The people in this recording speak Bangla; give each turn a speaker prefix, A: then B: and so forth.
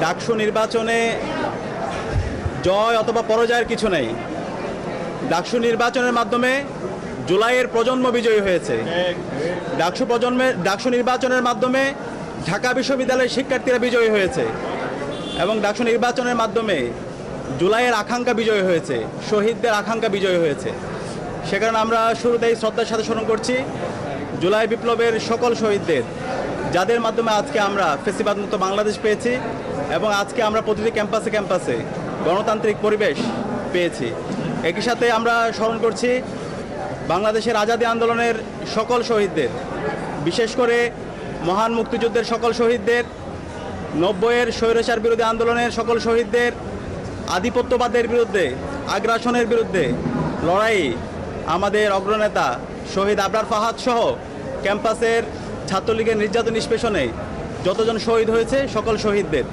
A: ডাকসু নির্বাচনে জয় অথবা পরাজয়ের কিছু নেই। ডাকসু নির্বাচনের মাধ্যমে জুলাইয়ের প্রজন্ম বিজয়ী হয়েছে। ডাকসু নির্বাচনের মাধ্যমে ঢাকা বিশ্ববিদ্যালয়ের শিক্ষার্থীরা বিজয়ী হয়েছে এবং ডাকসু নির্বাচনের মাধ্যমে জুলাইয়ের আকাঙ্ক্ষা বিজয়ী হয়েছে, শহীদদের আকাঙ্ক্ষা বিজয়ী হয়েছে। সে কারণে আমরা শুরুতেই শ্রদ্ধার সাথে স্মরণ করছি জুলাই বিপ্লবের সকল শহীদদের, যাদের মাধ্যমে আজকে আমরা ফ্যাসিবাদ মুক্ত বাংলাদেশ পেয়েছি এবং আজকে আমরা প্রতিটি ক্যাম্পাসে ক্যাম্পাসে গণতান্ত্রিক পরিবেশ পেয়েছি। একই সাথে আমরা স্মরণ করছি বাংলাদেশের আজাদী আন্দোলনের সকল শহীদদের, বিশেষ করে মহান মুক্তিযুদ্ধের সকল শহীদদের, 90-এর স্বৈরাচার বিরোধী আন্দোলনের সকল শহীদদের, আধিপত্যবাদের বিরুদ্ধে, আগ্রাসনের বিরুদ্ধে লড়াই আমাদের অগ্রনেতা শহীদ আবরার ফাহাদ সহ ক্যাম্পাসের ছাত্রলীগের নির্যাতন নিষ্পেষণে যতজন শহীদ হয়েছে সকল শহীদদের।